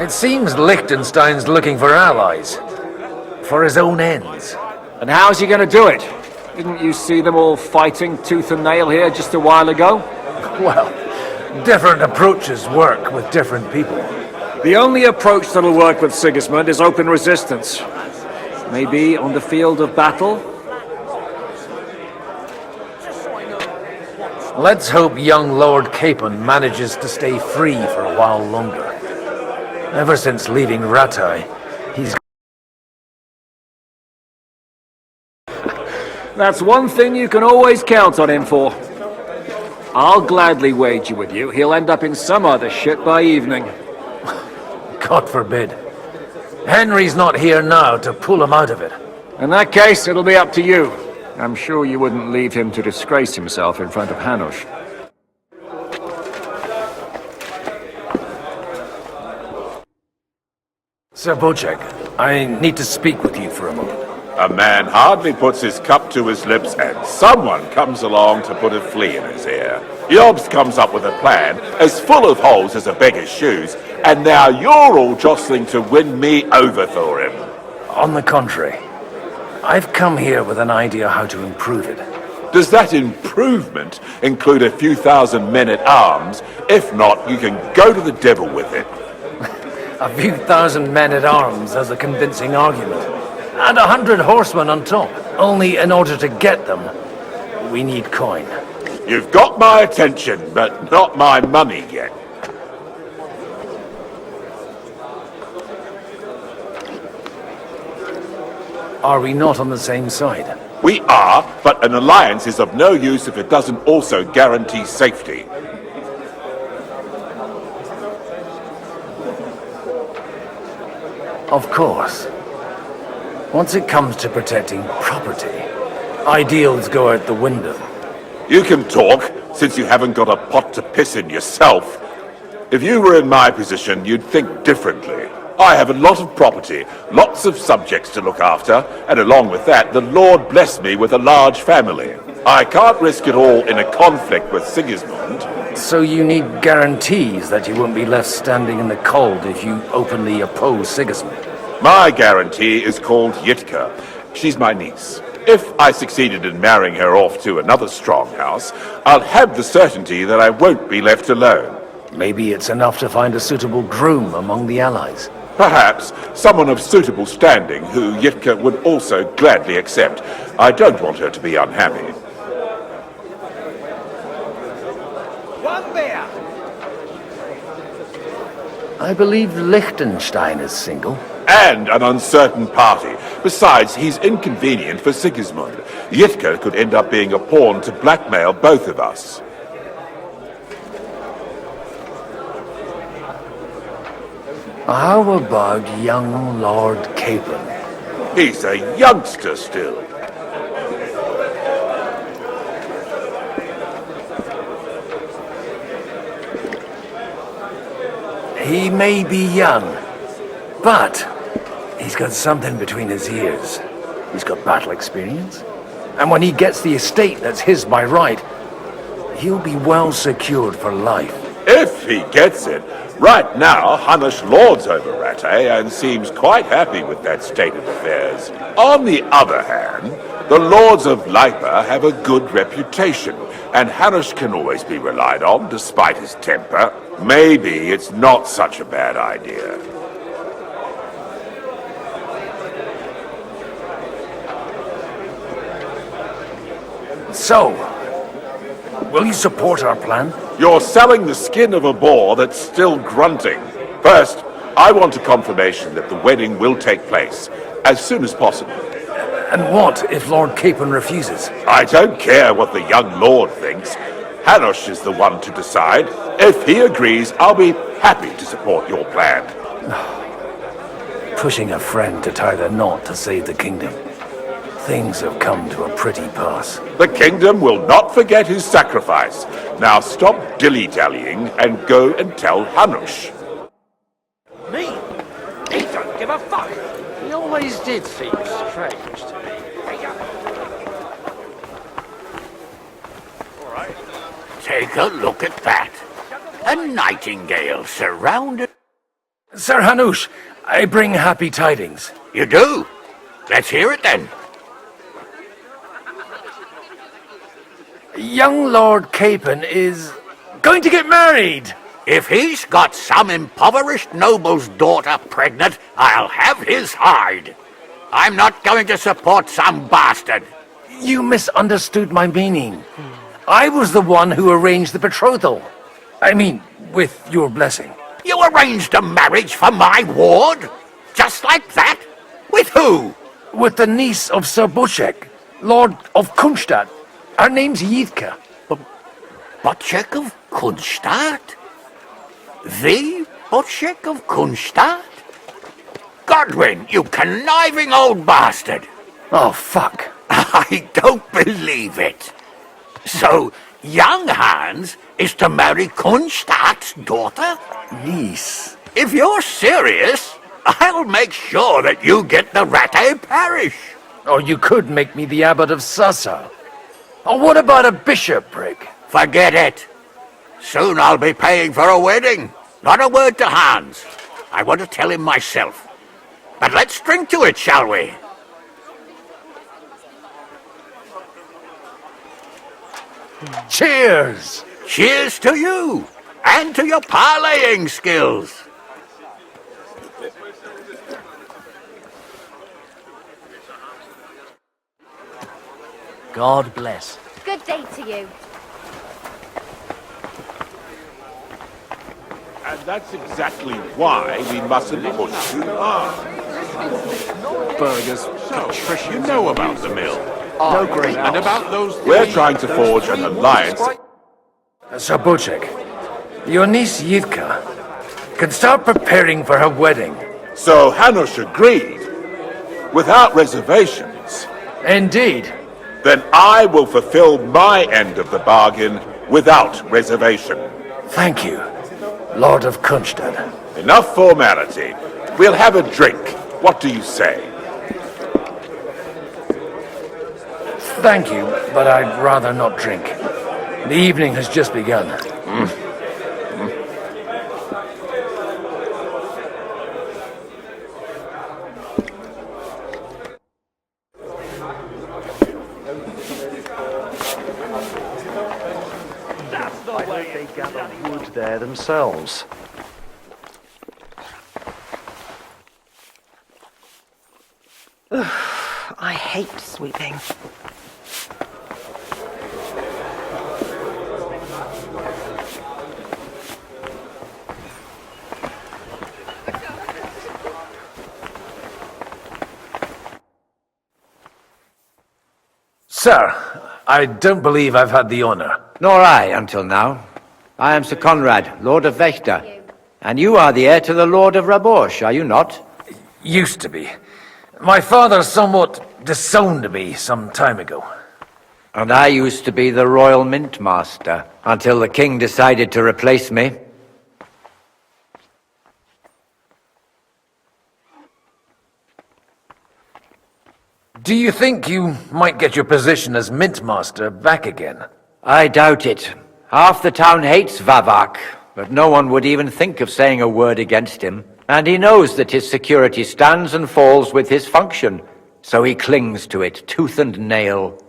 It seems Liechtenstein's looking for allies. For his own ends. And how's he going to do it? Didn't you see them all fighting tooth and nail here just a while ago? Well, different approaches work with different people. The only approach that'll work with Sigismund is open resistance. Maybe on the field of battle? Let's hope young Lord Capon manages to stay free for a while longer. Ever since leaving Rattay, he's... That's one thing you can always count on him for. I'll gladly wager with you he'll end up in some other shit by evening. God forbid. Henry's not here now to pull him out of it. In that case, it'll be up to you. I'm sure you wouldn't leave him to disgrace himself in front of Hanush. Sir Bocek, I need to speak with you for a moment. A man hardly puts his cup to his lips and someone comes along to put a flea in his ear. Yobs comes up with a plan as full of holes as a beggar's shoes, and now you're all jostling to win me over for him. On the contrary, I've come here with an idea how to improve it. Does that improvement include a few thousand men-at-arms? If not, you can go to the devil with it. A few thousand men-at-arms as a convincing argument. And 100 horsemen on top. Only in order to get them, we need coin. You've got my attention, but not my money yet. Are we not on the same side? We are, but an alliance is of no use if it doesn't also guarantee safety. Of course. Once it comes to protecting property, ideals go out the window. You can talk, since you haven't got a pot to piss in yourself. If you were in my position, you'd think differently. I have a lot of property, lots of subjects to look after, and along with that, the Lord blessed me with a large family. I can't risk it all in a conflict with Sigismund. So you need guarantees that you won't be left standing in the cold if you openly oppose Sigismund. My guarantee is called Yitka. She's my niece. If I succeeded in marrying her off to another strong house, I'll have the certainty that I won't be left alone. Maybe it's enough to find a suitable groom among the allies. Perhaps someone of suitable standing who Yitka would also gladly accept. I don't want her to be unhappy. One beer! I believe Liechtenstein is single. And an uncertain party. Besides, he's inconvenient for Sigismund. Yitka could end up being a pawn to blackmail both of us. How about young Lord Capon? He's a youngster still. He may be young, but he's got something between his ears. He's got battle experience. And when he gets the estate that's his by right, he'll be well secured for life. If he gets it. Right now, Hanush lords over Rattay and seems quite happy with that state of affairs. On the other hand, the lords of Lipa have a good reputation, and Hanush can always be relied on despite his temper. Maybe it's not such a bad idea. So, will you support our plan? You're selling the skin of a boar that's still grunting. First, I want a confirmation that the wedding will take place as soon as possible. And what if Lord Capon refuses? I don't care what the young lord thinks. Hanush is the one to decide. If he agrees, I'll be happy to support your plan. Pushing a friend to tie the knot to save the kingdom. Things have come to a pretty pass. The kingdom will not forget his sacrifice. Now stop dilly-dallying and go and tell Hanush. Me? He don't give a fuck. He always did seem strange to me. Take a look at that. A nightingale surrounded... Sir Hanush, I bring happy tidings. You do? Let's hear it then. Young Lord Capon is going to get married. If he's got some impoverished noble's daughter pregnant, I'll have his hide. I'm not going to support some bastard. You misunderstood my meaning. I was the one who arranged the betrothal. I mean, with your blessing. You arranged a marriage for my ward? Just like that? With who? With the niece of Sir Butchek, Lord of Kunstadt. Her name's Yiedke. Butchek of Kunstadt? The Butchek of Kunstadt? Godwin, you conniving old bastard! Oh, fuck. I don't believe it. So, young Hans is to marry Kunstadt's daughter? Niece. If you're serious, I'll make sure that you get the Rattay parish. Or you could make me the abbot of Sassa. Or what about a bishopric? Forget it. Soon I'll be paying for a wedding. Not a word to Hans. I want to tell him myself. But let's drink to it, shall we? Cheers! Cheers to you, and to your parleying skills. God bless. Good day to you. And that's exactly why we mustn't push too hard. Burgers, So, you know about the mill. No great. And about those... We're trying to forge an alliance. Sir Butchek, your niece Yiedke can start preparing for her wedding. So Hanush agreed, without reservations. Indeed. Then I will fulfill my end of the bargain without reservation. Thank you, Lord of Kunstadt. Enough formality. We'll have a drink. What do you say? Thank you, but I'd rather not drink. The evening has just begun. I heard they gather wood there themselves. I hate sweeping. Sir, I don't believe I've had the honor. Nor I, until now. I am Sir Conrad, Lord of Wächter. And you are the heir to the Lord of Rabosh, are you not? Used to be. My father somewhat disowned me some time ago. And I used to be the Royal Mint Master, until the king decided to replace me. Do you think you might get your position as Mint Master back again? I doubt it. Half the town hates Vavak, but no one would even think of saying a word against him. And he knows that his security stands and falls with his function, so he clings to it tooth and nail.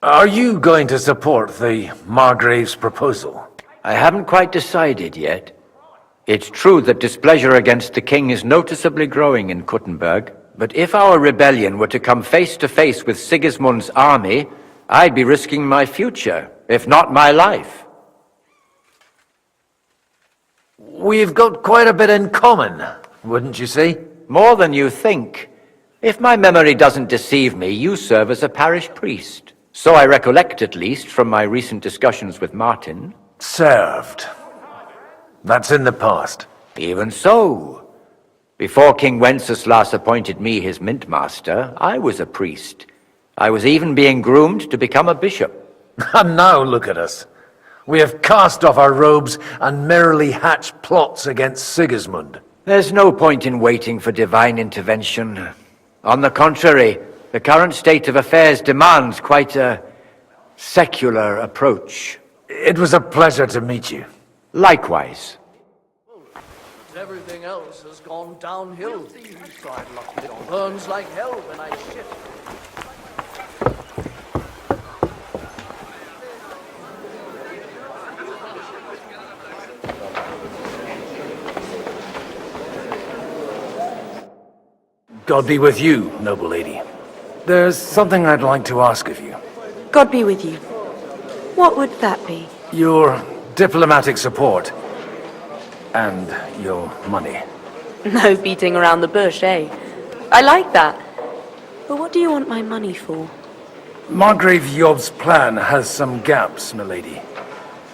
Are you going to support the Margrave's proposal? I haven't quite decided yet. It's true that displeasure against the king is noticeably growing in Kuttenberg, but if our rebellion were to come face to face with Sigismund's army, I'd be risking my future, if not my life. We've got quite a bit in common, wouldn't you say? More than you think. If my memory doesn't deceive me, you serve as a parish priest. So I recollect, at least, from my recent discussions with Martin. Served. That's in the past. Even so. Before King Wenceslas appointed me his mint master, I was a priest. I was even being groomed to become a bishop. And now look at us. We have cast off our robes and merrily hatched plots against Sigismund. There's no point in waiting for divine intervention. On the contrary, the current state of affairs demands quite a secular approach. It was a pleasure to meet you. Likewise. Everything else has gone downhill. Tried lockdown. Burns like hell when I shit. God be with you, noble lady. There's something I'd like to ask of you. God be with you. What would that be? Your diplomatic support. And your money. No beating around the bush, eh? I like that. But what do you want my money for? Margrave Yob's plan has some gaps, milady.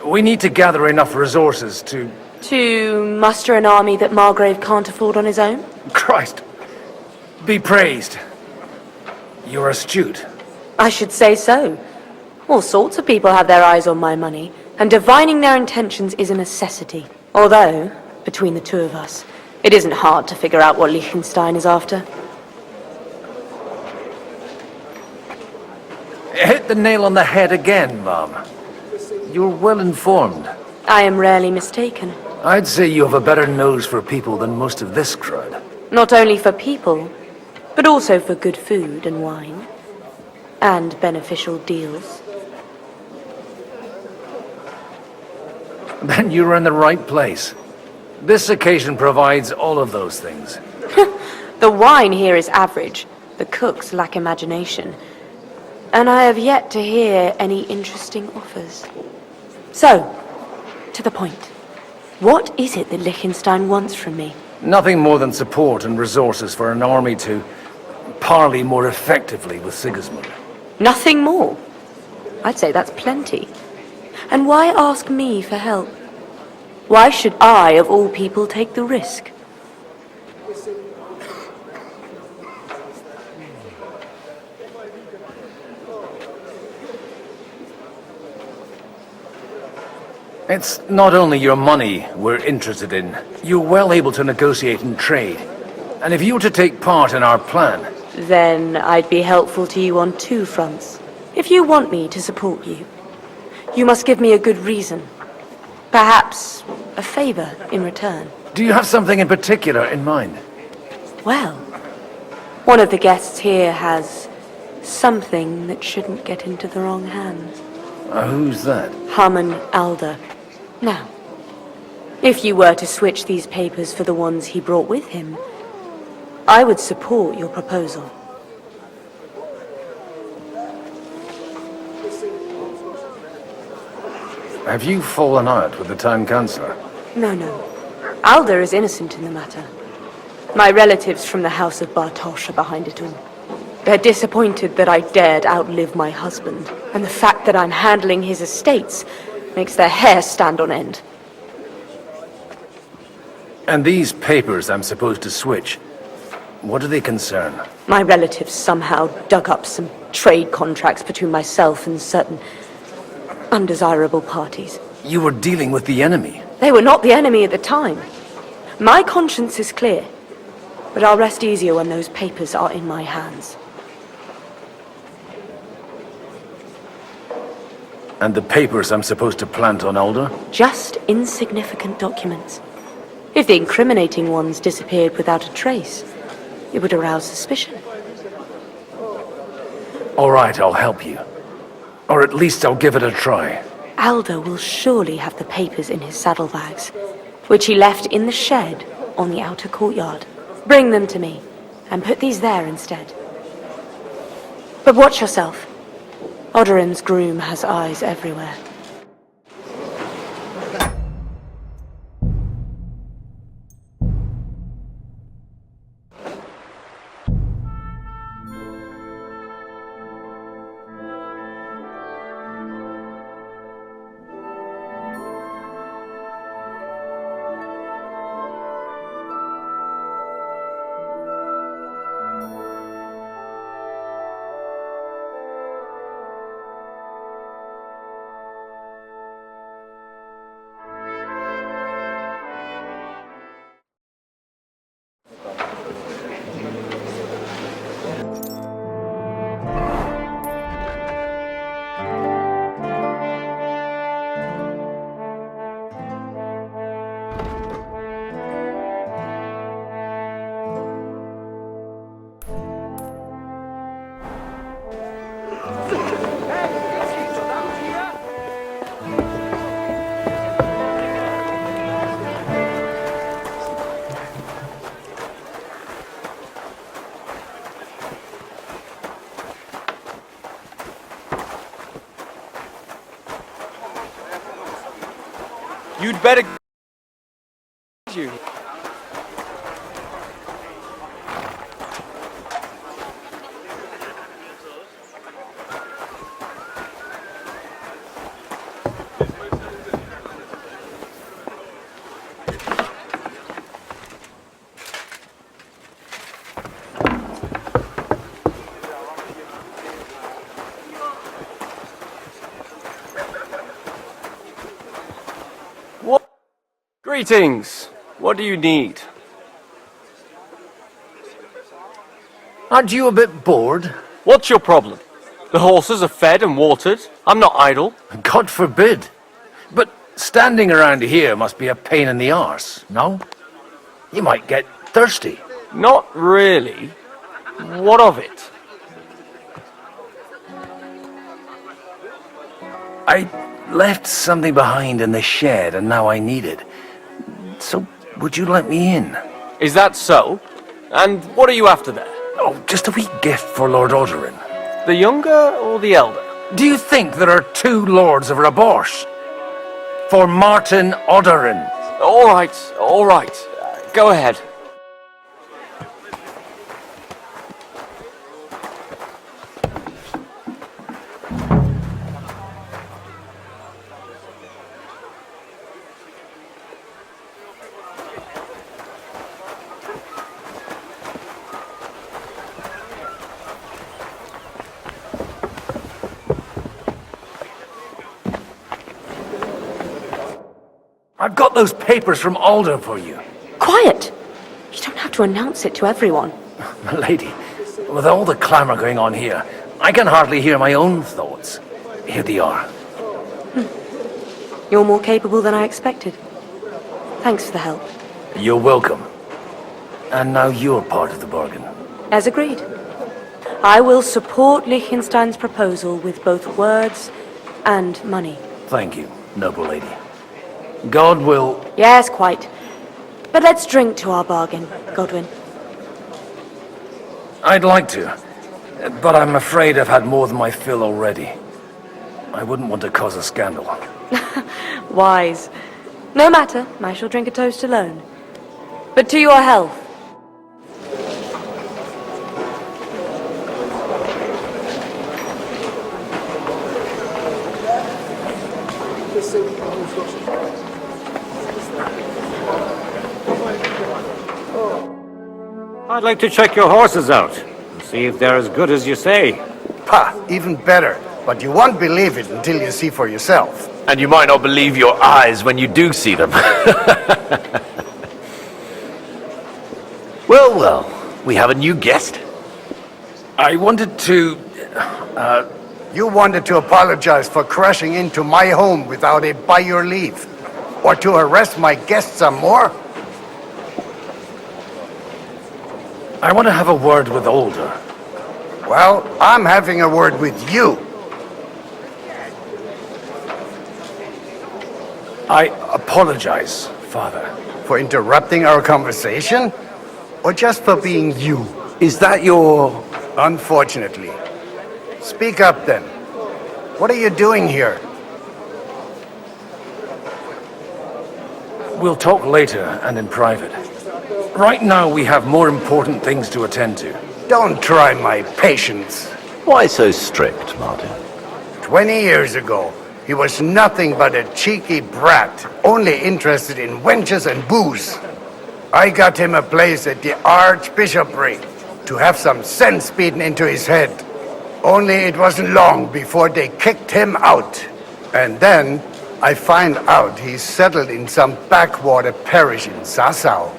We need to gather enough resources to... To muster an army that Margrave can't afford on his own? Christ! Be praised. You're astute. I should say so. All sorts of people have their eyes on my money, and divining their intentions is a necessity. Although, between the two of us, it isn't hard to figure out what Liechtenstein is after. Hit the nail on the head again, Mom. You're well informed. I am rarely mistaken. I'd say you have a better nose for people than most of this crowd. Not only for people, but also for good food and wine. And beneficial deals. Then you're in the right place. This occasion provides all of those things. The wine here is average. The cooks lack imagination. And I have yet to hear any interesting offers. So, to the point. What is it that Liechtenstein wants from me? Nothing more than support and resources for an army to parley more effectively with Sigismund. Nothing more? I'd say that's plenty. And why ask me for help? Why should I, of all people, take the risk? It's not only your money we're interested in. You're well able to negotiate and trade. And if you were to take part in our plan... Then I'd be helpful to you on two fronts. If you want me to support you, you must give me a good reason. Perhaps a favor in return. Do you have something in particular in mind? Well, one of the guests here has something that shouldn't get into the wrong hands. Who's that? Harman Alder. Now, if you were to switch these papers for the ones he brought with him, I would support your proposal. Have you fallen out with the town councillor? No. Alder is innocent in the matter. My relatives from the House of Bartosz are behind it all. They're disappointed that I dared outlive my husband, and the fact that I'm handling his estates makes their hair stand on end. And these papers I'm supposed to switch, what do they concern? My relatives somehow dug up some trade contracts between myself and certain undesirable parties. You were dealing with the enemy. They were not the enemy at the time. My conscience is clear, but I'll rest easier when those papers are in my hands. And the papers I'm supposed to plant on Alder? Just insignificant documents. If the incriminating ones disappeared without a trace, it would arouse suspicion. All right, I'll help you. Or at least I'll give it a try. Alder will surely have the papers in his saddlebags, which he left in the shed on the outer courtyard. Bring them to me, and put these there instead. But watch yourself. Odorin's groom has eyes everywhere. You'd better... You. What? Greetings. What do you need? Aren't you a bit bored? What's your problem? The horses are fed and watered. I'm not idle. God forbid. But standing around here must be a pain in the arse, no? You might get thirsty. Not really. What of it? I left something behind in the shed and now I need it. So, would you let me in? Is that so? And what are you after there? Oh, just a wee gift for Lord Odorin. The younger or the elder? Do you think there are two lords of Rabosh? For Martin Odorin. All right, all right. Go ahead. I've got those papers from Alder for you. Quiet! You don't have to announce it to everyone. Milady, with all the clamour going on here, I can hardly hear my own thoughts. Here they are. You're more capable than I expected. Thanks for the help. You're welcome. And now you're part of the bargain. As agreed. I will support Liechtenstein's proposal with both words and money. Thank you, noble lady. God will... Yes, quite. But let's drink to our bargain, Godwin. I'd like to, but I'm afraid I've had more than my fill already. I wouldn't want to cause a scandal. Wise. No matter, I shall drink a toast alone. But to your health. I'd like to check your horses out and see if they're as good as you say. Ha! Even better. But you won't believe it until you see for yourself. And you might not believe your eyes when you do see them. Well, well, we have a new guest. I wanted to... You wanted to apologize for crashing into my home without it by your leave. Or to harass my guests some more? I want to have a word with Alder. Well, I'm having a word with you. I apologize, Father. For interrupting our conversation? Or just for being you? Is that your... Unfortunately. Speak up then. What are you doing here? We'll talk later and in private. Right now we have more important things to attend to. Don't try my patience. Why so strict, Martin? 20 years ago, he was nothing but a cheeky brat, only interested in wenches and booze. I got him a place at the Archbishopric to have some sense beaten into his head. Only it wasn't long before they kicked him out. And then I find out he's settled in some backwater parish in Sassau.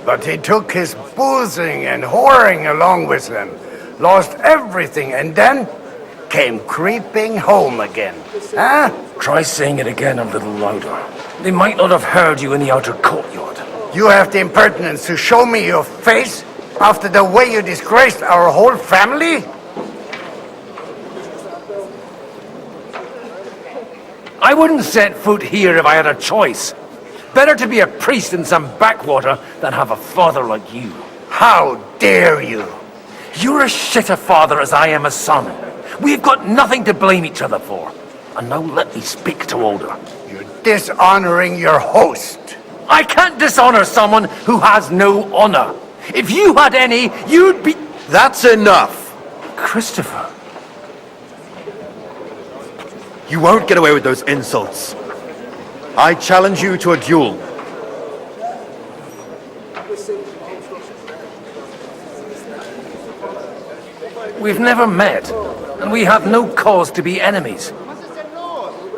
But he took his boozing and whoring along with him, lost everything, and then came creeping home again. Huh? Try saying it again a little louder. They might not have heard you in the outer courtyard. You have the impertinence to show me your face after the way you disgraced our whole family? I wouldn't set foot here if I had a choice. Better to be a priest in some backwater than have a father like you. How dare you? You're as shit a father as I am a son. We've got nothing to blame each other for. And now let me speak to Alder. You dishonoring your host. I can't dishonor someone who has no honor. If you had any, you'd be... That's enough! Christopher. You won't get away with those insults. I challenge you to a duel. We've never met, and we have no cause to be enemies.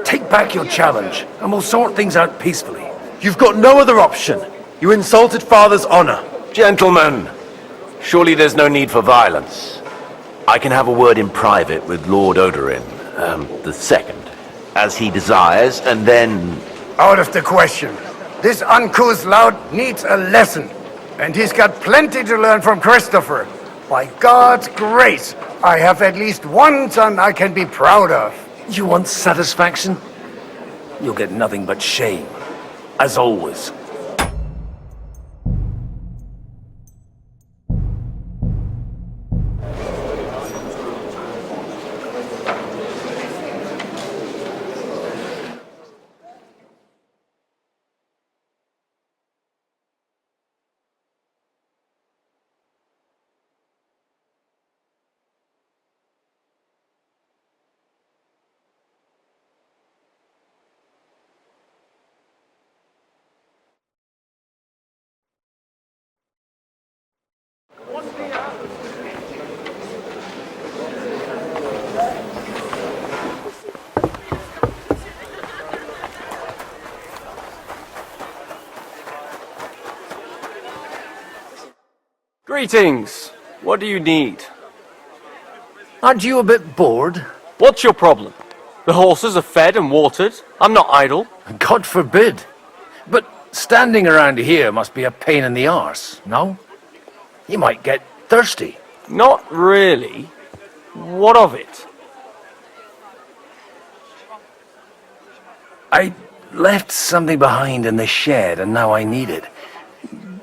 Take back your challenge, and we'll sort things out peacefully. You've got no other option. You insulted Father's honor. Gentlemen, surely there's no need for violence. I can have a word in private with Lord Odorin, the second, as he desires, and then... Out of the question. This uncouth lout needs a lesson, and he's got plenty to learn from Christopher. By God's grace, I have at least one son I can be proud of. You want satisfaction? You'll get nothing but shame, as always. Greetings. What do you need? Aren't you a bit bored? What's your problem? The horses are fed and watered. I'm not idle. God forbid. But standing around here must be a pain in the arse, no? You might get thirsty. Not really. What of it? I left something behind in the shed and now I need it.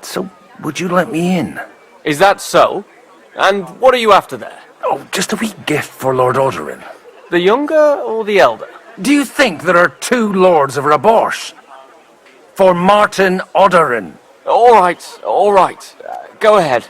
So, would you let me in? Is that so? And what are you after there? Oh, just a wee gift for Lord Odorin. The younger or the elder? Do you think there are two lords of Raborsh? For Martin Odorin. All right. Go ahead.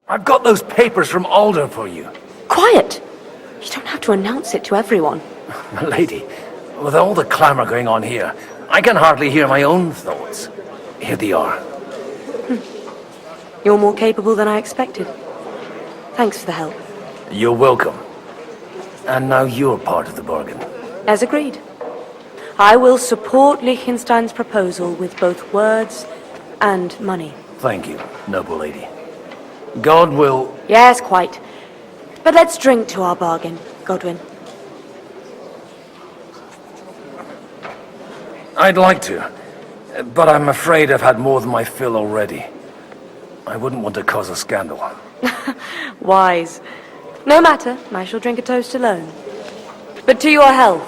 I've got those papers from Alder for you. Quiet! You don't have to announce it to everyone. My lady, with all the clamour going on here, I can hardly hear my own thoughts. Here they are. You're more capable than I expected. Thanks for the help. You're welcome. And now you're part of the bargain. As agreed. I will support Liechtenstein's proposal with both words and money. Thank you, noble lady. God will... Yes, quite. But let's drink to our bargain, Godwin. I'd like to, but I'm afraid I've had more than my fill already. I wouldn't want to cause a scandal. Wise. No matter, I shall drink a toast alone. But to your health.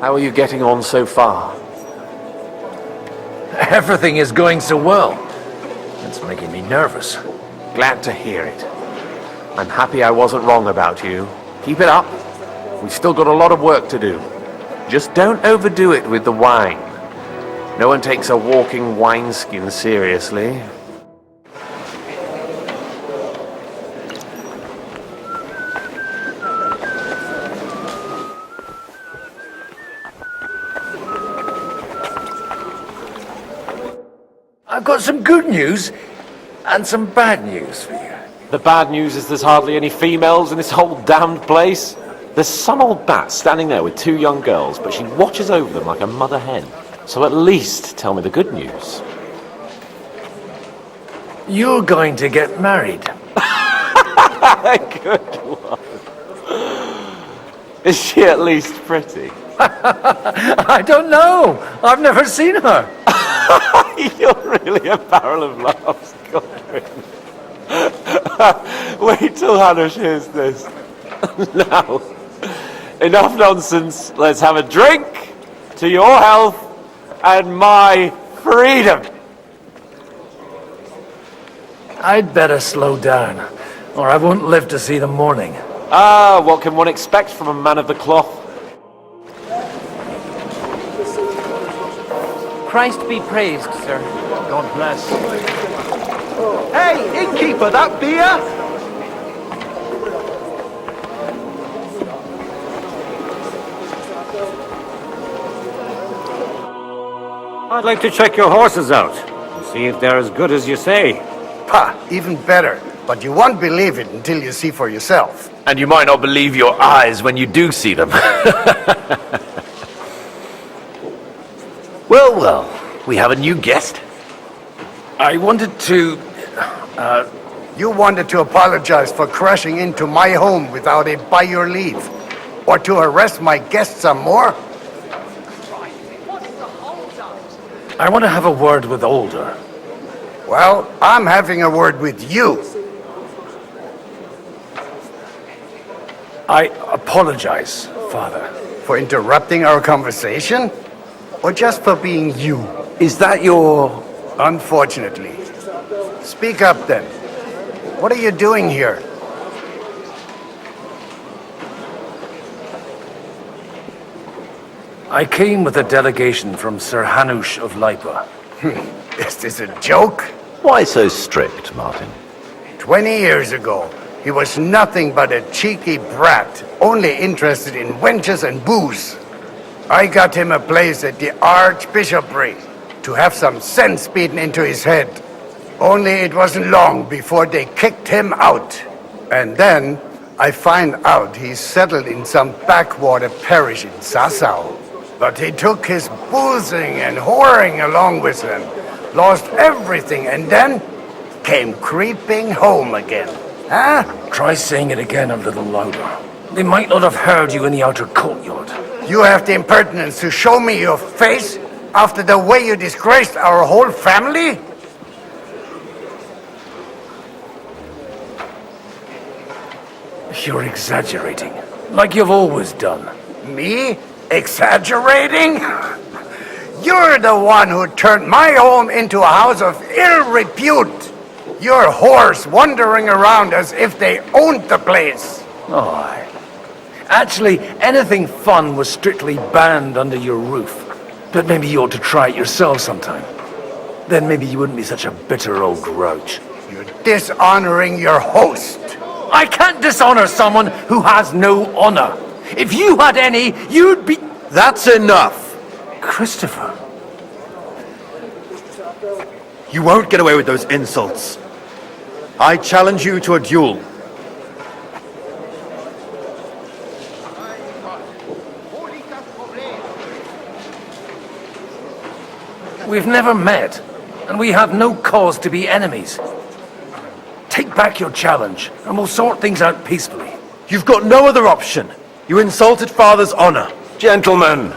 How are you getting on so far? Everything is going so well. It's making me nervous. Glad to hear it. I'm happy I wasn't wrong about you. Keep it up. We've still got a lot of work to do. Just don't overdo it with the wine. No one takes a walking wineskin seriously. I've got some good news and some bad news for you. The bad news is there's hardly any females in this whole damned place. There's some old bat standing there with two young girls, but she watches over them like a mother hen. So at least tell me the good news. You're going to get married. Good one. Is she at least pretty? I don't know. I've never seen her. You're really a barrel of laughs, Godwin. Wait till Hanush hears this. Now, enough nonsense. Let's have a drink to your health and my freedom. I'd better slow down, or I won't live to see the morning. Ah, what can one expect from a man of the cloth? Christ be praised, sir. God bless. Hey, innkeeper, that beer? I'd like to check your horses out and see if they're as good as you say. Ha, even better. But you won't believe it until you see for yourself. And you might not believe your eyes when you do see them. Well, well, we have a new guest. I wanted to... You wanted to apologize for crashing into my home without it by your leave. Or to harass my guests some more? I want to have a word with Older. Well, I'm having a word with you. I apologize, Father. For interrupting our conversation? Or just for being you? Is that your... Unfortunately. Speak up then. What are you doing here? I came with a delegation from Sir Hanush of Lipa. Is this a joke? Why so strict, Martin? 20 years ago, he was nothing but a cheeky brat, only interested in wenches and booze. I got him a place at the Archbishopric to have some sense beaten into his head. Only it wasn't long before they kicked him out. And then I find out he's settled in some backwater parish in Sassau. But he took his boozing and whoring along with him, lost everything, and then came creeping home again. Huh? Try saying it again a little louder. They might not have heard you in the outer courtyard. You have the impertinence to show me your face after the way you disgraced our whole family? You're exaggerating, like you've always done. Me? Exaggerating? You're the one who turned my home into a house of ill repute. Your whores wandering around as if they owned the place. Oh, actually, anything fun was strictly banned under your roof. But maybe you ought to try it yourself sometime. Then maybe you wouldn't be such a bitter old grouch. You're dishonoring your host. I can't dishonor someone who has no honor. If you had any, you'd be... That's enough. Christopher. You won't get away with those insults. I challenge you to a duel. We've never met, and we have no cause to be enemies. Take back your challenge, and we'll sort things out peacefully. You've got no other option. You insulted Father's honor. Gentlemen,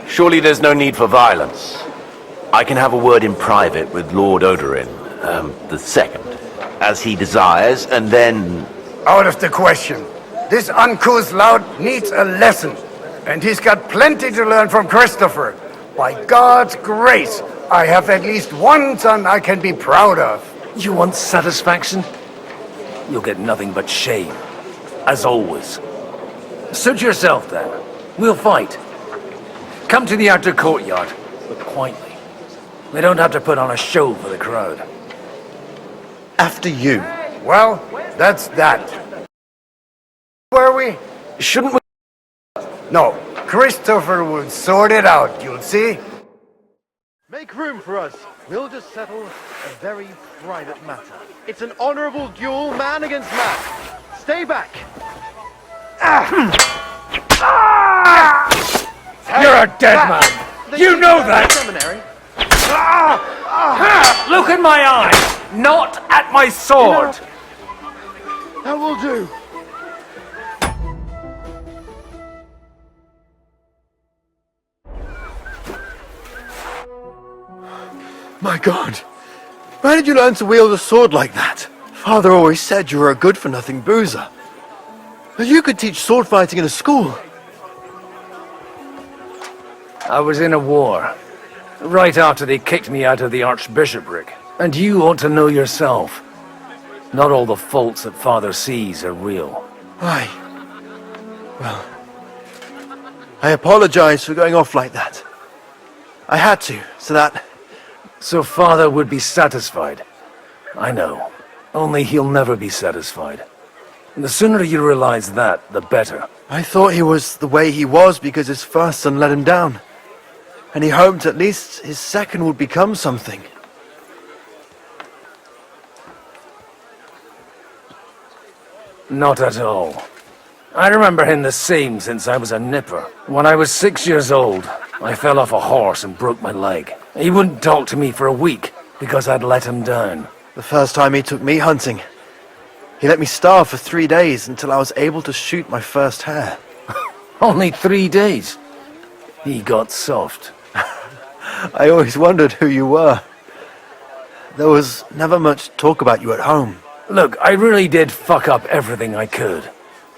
surely there's no need for violence. I can have a word in private with Lord Odorin, the second, as he desires, and then... Out of the question. This uncouth lout needs a lesson, and he's got plenty to learn from Christopher. By God's grace, I have at least one son I can be proud of. You want satisfaction? You'll get nothing but shame, as always. Suit yourself, then. We'll fight. Come to the outer courtyard, but quietly. We don't have to put on a show for the crowd. After you. Well, that's that. Were we? Shouldn't we? No, Christopher will sort it out, you'll see. Make room for us. We'll just settle a very private matter. It's an honorable duel, man against man. Stay back. You're a dead man. You know that. Seminary. Look in my eyes, not at my sword. That will do. My God, where did you learn to wield a sword like that? Father always said you were a good-for-nothing boozer. But you could teach sword fighting in a school. I was in a war, right after they kicked me out of the archbishopric. And you ought to know yourself. Not all the faults that Father sees are real. Aye. Well, I apologize for going off like that. I had to, so that... So Father would be satisfied. I know. Only he'll never be satisfied. And the sooner you realize that, the better. I thought he was the way he was because his first son let him down. And he hoped at least his second would become something. Not at all. I remember him the same since I was a nipper. When I was 6 years old, I fell off a horse and broke my leg. He wouldn't talk to me for a week because I'd let him down. The first time he took me hunting, he let me starve for 3 days until I was able to shoot my first hare. Only 3 days? He got soft. I always wondered who you were. There was never much talk about you at home. Look, I really did fuck up everything I could.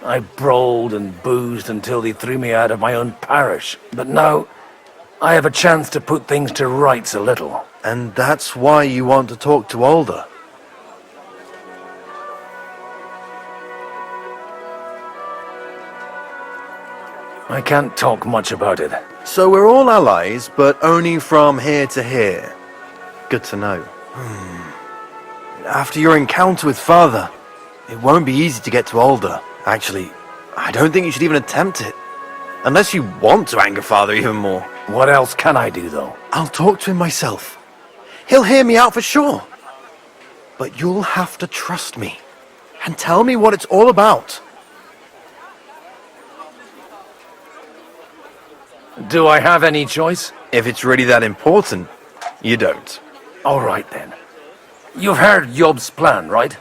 I brawled and boozed until they threw me out of my own parish. But now, I have a chance to put things to rights a little. And that's why you want to talk to Alder. I can't talk much about it. So we're all allies, but only from here to here. Good to know. After your encounter with Father, it won't be easy to get to Alder. Actually, I don't think you should even attempt it. Unless you want to anger Father even more. What else can I do, though? I'll talk to him myself. He'll hear me out for sure. But you'll have to trust me. And tell me what it's all about. Do I have any choice? If it's really that important, you don't. All right, then. You've heard Yob's plan, right?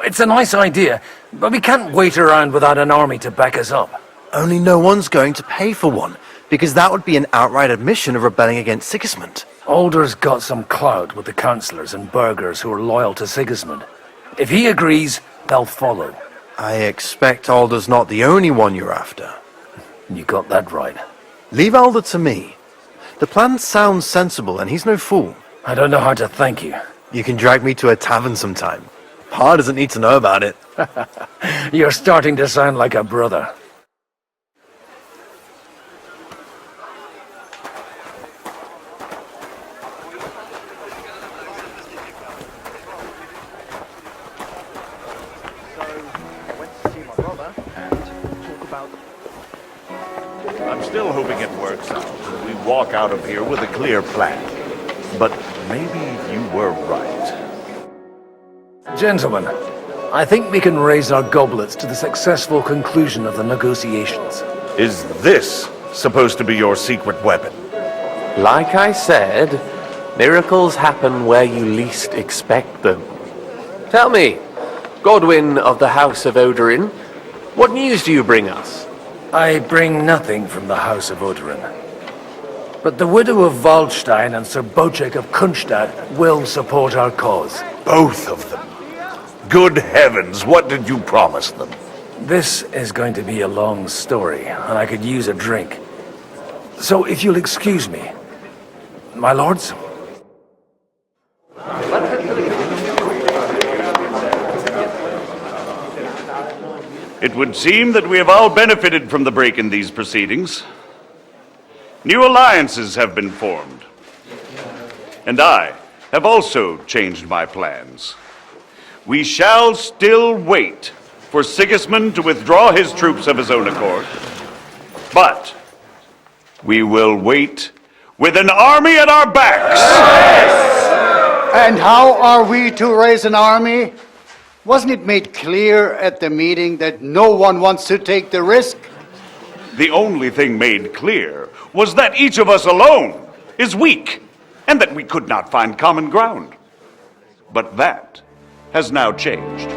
It's a nice idea, but we can't wait around without an army to back us up. Only no one's going to pay for one, because that would be an outright admission of rebelling against Sigismund. Alder's got some clout with the councillors and burghers who are loyal to Sigismund. If he agrees, they'll follow. I expect Alder's not the only one you're after. You got that right. Leave Alder to me. The plan sounds sensible, and he's no fool. I don't know how to thank you. You can drag me to a tavern sometime. Pa doesn't need to know about it. You're starting to sound like a brother. I'm still hoping it works out and we walk out of here with a clear plan. But maybe you were right. Gentlemen, I think we can raise our goblets to the successful conclusion of the negotiations. Is this supposed to be your secret weapon? Like I said, miracles happen where you least expect them. Tell me, Godwin of the House of Odorin, what news do you bring us? I bring nothing from the House of Odorin. But the widow of Waldstein and Sir Bocek of Kunstadt will support our cause. Both of them. Good heavens, what did you promise them? This is going to be a long story, and I could use a drink. So if you'll excuse me, my lords? It would seem that we have all benefited from the break in these proceedings. New alliances have been formed. And I have also changed my plans. We shall still wait for Sigismund to withdraw his troops of his own accord. But we will wait with an army at our backs. And how are we to raise an army? Wasn't it made clear at the meeting that no one wants to take the risk? The only thing made clear was that each of us alone is weak, and that we could not find common ground. But that has now changed.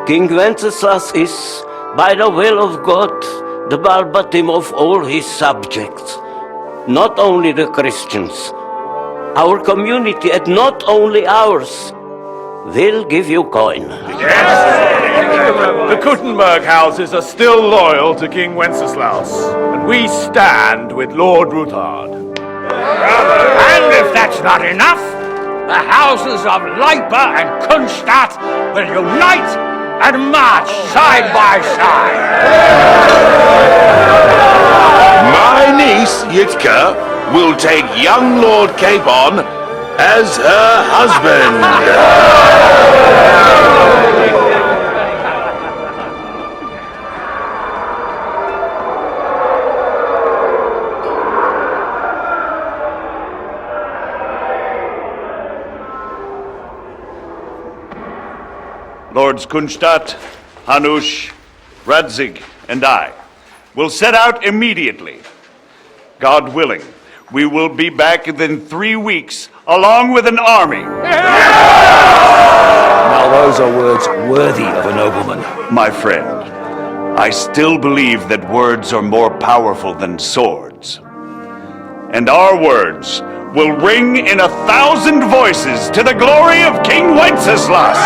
King Wenceslas is, by the will of God, the verbatim of all his subjects, not only the Christians. Our community, and not only ours, will give you coin. The Kuttenberg houses are still loyal to King Wenceslaus, and we stand with Lord Ruthard. And if that's not enough, the houses of Leipa and Kunstadt will unite and march side by side. My niece, Yitka, will take young Lord Capon as her husband. Lords Kunstadt, Hanush, Radzig, and I will set out immediately. God willing, we will be back within 3 weeks, along with an army. Now those are words worthy of a nobleman. My friend, I still believe that words are more powerful than swords. And our words will ring in 1,000 voices to the glory of King Wenceslas.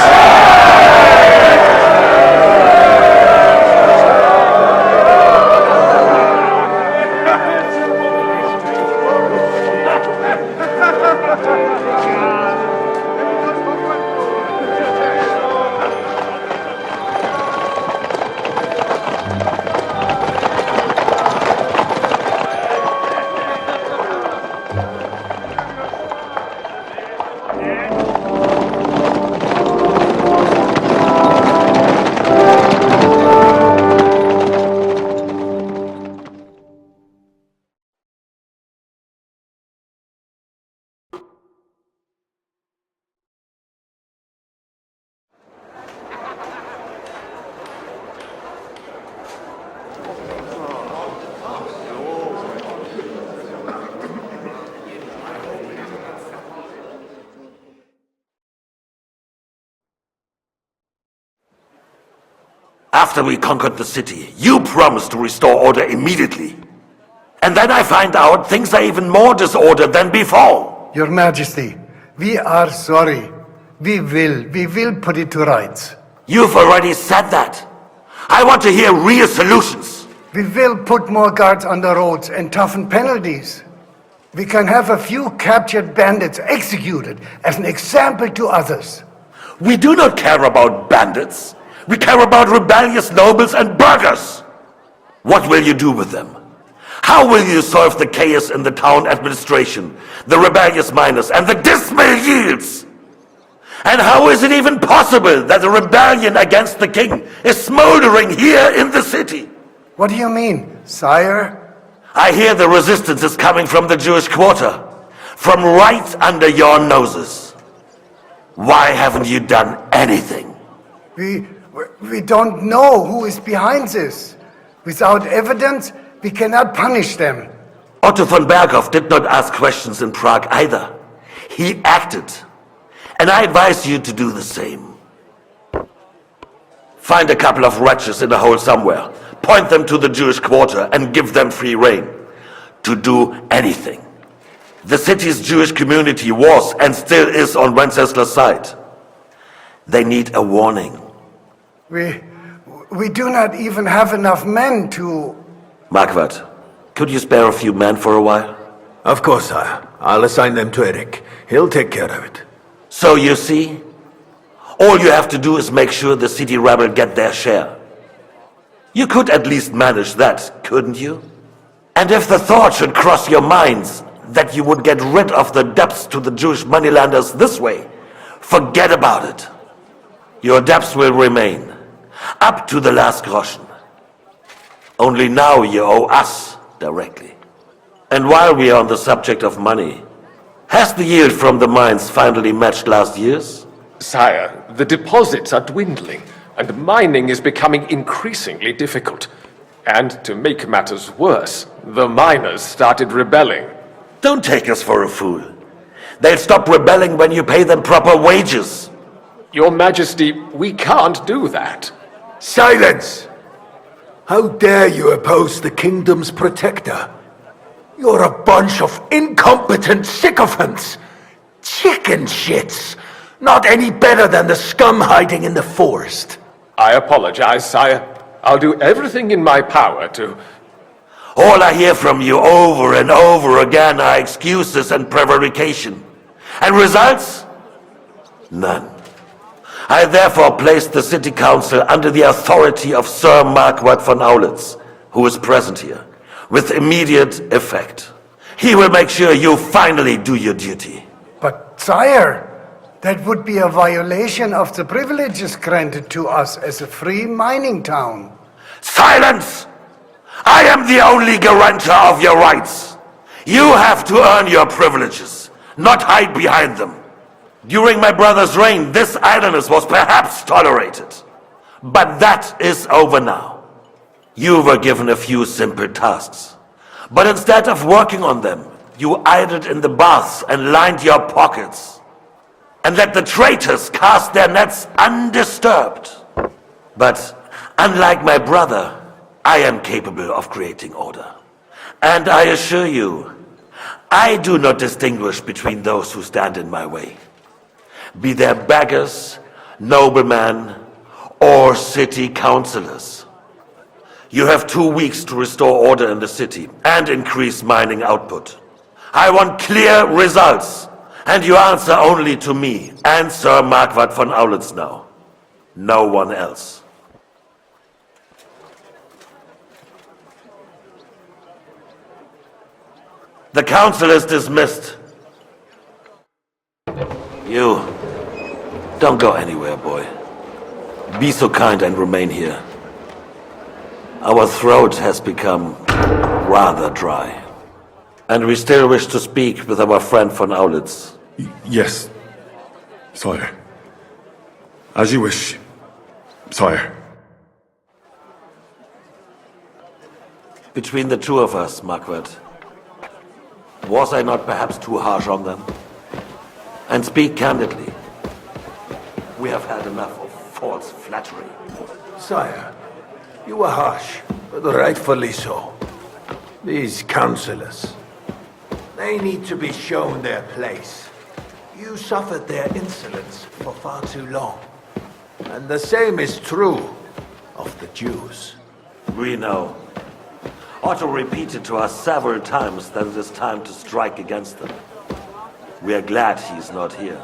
After we conquered the city, you promised to restore order immediately. And then I find out things are even more disordered than before. Your Majesty, we are sorry. We will put it to rights. You've already said that. I want to hear real solutions. We will put more guards on the roads and toughen penalties. We can have a few captured bandits executed as an example to others. We do not care about bandits. We care about rebellious nobles and burghers. What will you do with them? How will you solve the chaos in the town administration, the rebellious miners, and the dismal yields? And how is it even possible that a rebellion against the king is smoldering here in the city? What do you mean, sire? I hear the resistance is coming from the Jewish quarter, from right under your noses. Why haven't you done anything? We don't know who is behind this. Without evidence, we cannot punish them. Otto von Berghoff did not ask questions in Prague either. He acted. And I advise you to do the same. Find a couple of wretches in a hole somewhere, point them to the Jewish quarter, and give them free rein to do anything. The city's Jewish community was and still is on Wenceslas' side. They need a warning. We do not even have enough men to... Marquardt, could you spare a few men for a while? Of course, sire. I'll assign them to Eric. He'll take care of it. So you see, all you have to do is make sure the city rebel get their share. You could at least manage that, couldn't you? And if the thought should cross your minds that you would get rid of the debts to the Jewish moneylenders this way, forget about it. Your debts will remain, up to the last groschen. Only now you owe us directly. And while we are on the subject of money, has the yield from the mines finally matched last year's? Sire, the deposits are dwindling, and mining is becoming increasingly difficult. And to make matters worse, the miners started rebelling. Don't take us for a fool. They'll stop rebelling when you pay them proper wages. Your Majesty, we can't do that. Silence! How dare you oppose the kingdom's protector? You're a bunch of incompetent sycophants! Chicken shits! Not any better than the scum hiding in the forest. I apologize, sire. I'll do everything in my power to... All I hear from you over and over again are excuses and prevarication. And results? None. I therefore placed the city council under the authority of Sir Marquardt von Aulitz, who is present here, with immediate effect. He will make sure you finally do your duty. But, sire, that would be a violation of the privileges granted to us as a free mining town. Silence! I am the only guarantor of your rights. You have to earn your privileges, not hide behind them. During my brother's reign, this idleness was perhaps tolerated. But that is over now. You were given a few simple tasks. But instead of working on them, you idled in the baths and lined your pockets. And let the traitors cast their nets undisturbed. But unlike my brother, I am capable of creating order. And I assure you, I do not distinguish between those who stand in my way. Be they beggars, noblemen, or city councillors. You have 2 weeks to restore order in the city and increase mining output. I want clear results, and you answer only to me and Sir Marquardt von Aulitz now. No one else. The council is dismissed. You, don't go anywhere, boy. Be so kind and remain here. Our throat has become rather dry. And we still wish to speak with our friend von Aulitz. Yes, sire. As you wish, sire. Between the two of us, Marquardt, was I not perhaps too harsh on them? And speak candidly. We have had enough of false flattery. Sire, you were harsh, but rightfully so. These councillors, they need to be shown their place. You suffered their insolence for far too long. And the same is true of the Jews. We know. Otto repeated to us several times that it is time to strike against them. We are glad he's not here.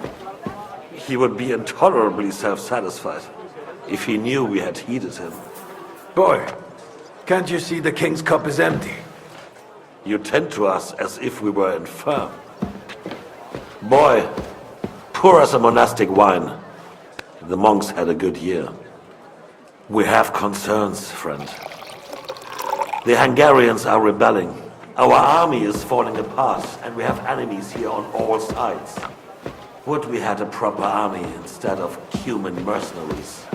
He would be intolerably self-satisfied if he knew we had heeded him. Boy, can't you see the king's cup is empty? You tend to us as if we were infirm. Boy, pour us a monastic wine. The monks had a good year. We have concerns, friend. The Hungarians are rebelling. Our army is falling apart, and we have enemies here on all sides. Would we had a proper army instead of human mercenaries?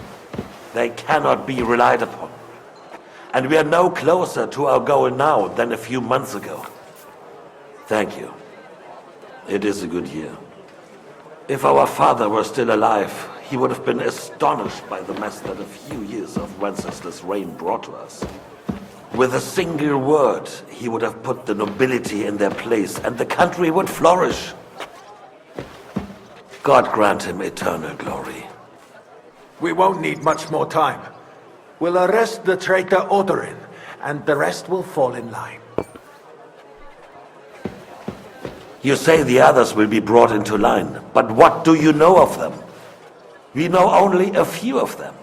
They cannot be relied upon. And we are no closer to our goal now than a few months ago. Thank you. It is a good year. If our father were still alive, he would have been astonished by the mess that a few years of Wenceslaus' reign brought to us. With a single word, he would have put the nobility in their place, and the country would flourish. God grant him eternal glory. We won't need much more time. We'll arrest the traitor Odorin, and the rest will fall in line. You say the others will be brought into line, but what do you know of them? We know only a few of them.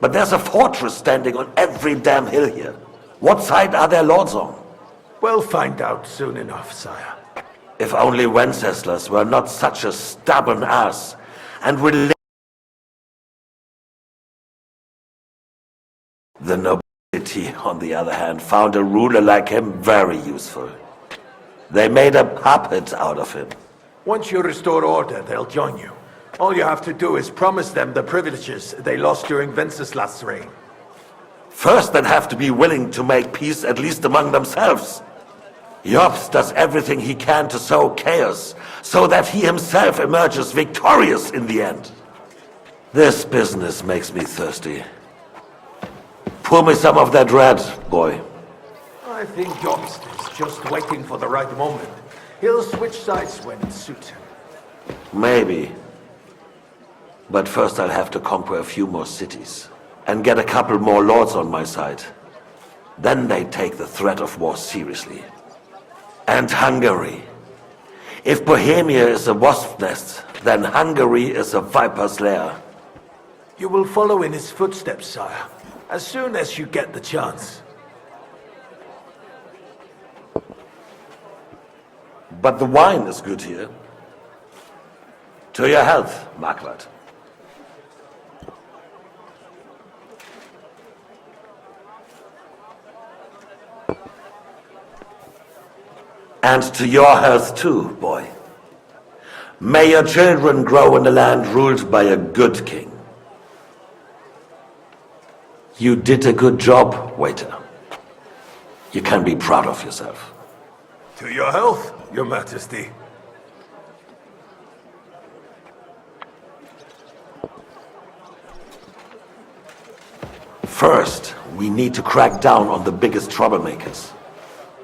But there's a fortress standing on every damn hill here. What side are their lords on? We'll find out soon enough, sire. If only Wenceslas were not such a stubborn ass, and will the nobility On the other hand, found a ruler like him very useful. They made a puppet out of him. Once you restore order, they'll join you. All you have to do is promise them the privileges they lost during Wenceslas' reign. First, they'll have to be willing to make peace at least among themselves. Jobst does everything he can to sow chaos, so that he himself emerges victorious in the end. This business makes me thirsty. Pour me some of that red, boy. I think Jobst is just waiting for the right moment. He'll switch sides when it suits him. Maybe. But first I'll have to conquer a few more cities, and get a couple more lords on my side. Then they take the threat of war seriously. And Hungary. If Bohemia is a wasp's nest, then Hungary is a viper's lair. You will follow in his footsteps, sire, as soon as you get the chance. But the wine is good here. To your health, Marquardt. And to your health too, boy. May your children grow in a land ruled by a good king. You did a good job, waiter. You can be proud of yourself. To your health, Your Majesty. First, we need to crack down on the biggest troublemakers.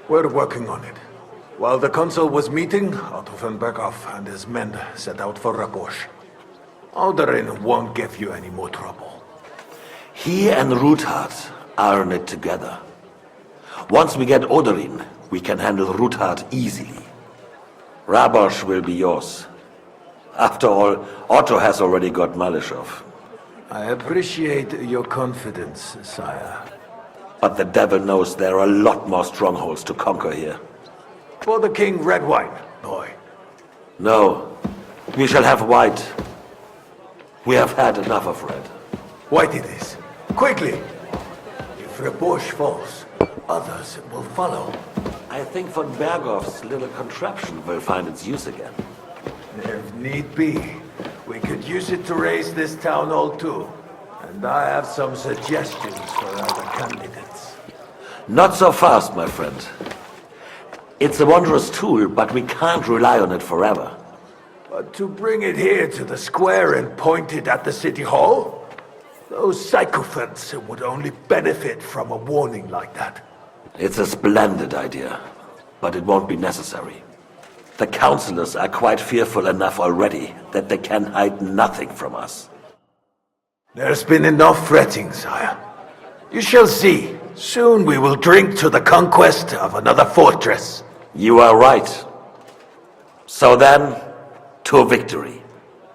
We're working on it. While the consul was meeting, Otto von Berghoff and his men set out for Rabosch. Alderin won't give you any more trouble. He and Ruthard are in it together. Once we get Oderin, we can handle Ruthard easily. Rabosch will be yours. After all, Otto has already got Malishov. I appreciate your confidence, sire. But the devil knows there are a lot more strongholds to conquer here. For the king, red wine, boy. No, we shall have white. We have had enough of red. White it is. Quickly! If Rabosch falls, others will follow. I think von Berghoff's little contraption will find its use again. If need be, we could use it to raise this town hall too. And I have some suggestions for other candidates. Not so fast, my friend. It's a wondrous tool, but we can't rely on it forever. But to bring it here to the square and point it at the city hall? Those sycophants would only benefit from a warning like that. It's a splendid idea, but it won't be necessary. The councillors are quite fearful enough already that they can hide nothing from us. There's been enough fretting, sire. You shall see. Soon we will drink to the conquest of another fortress. You are right. So then, to victory.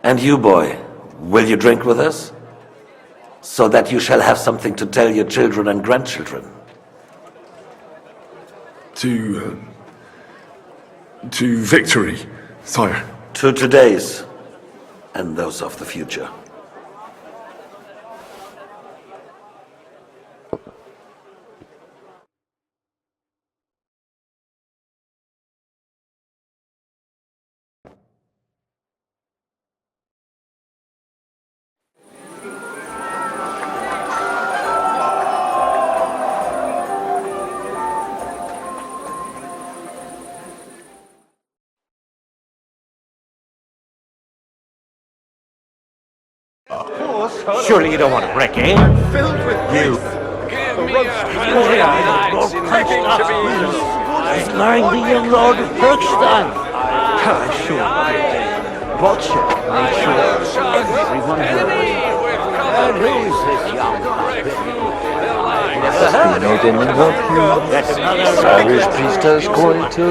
And you, boy, will you drink with us? So that you shall have something to tell your children and grandchildren. To victory, sire. To today's, and those of the future. Surely you don't want to wreck, eh? You. He's marrying the young Lord of Liechtenstein. Sure. Bolshevik made sure everyone heard. And who is this young puppet? Never heard of That's another Irish priestess going to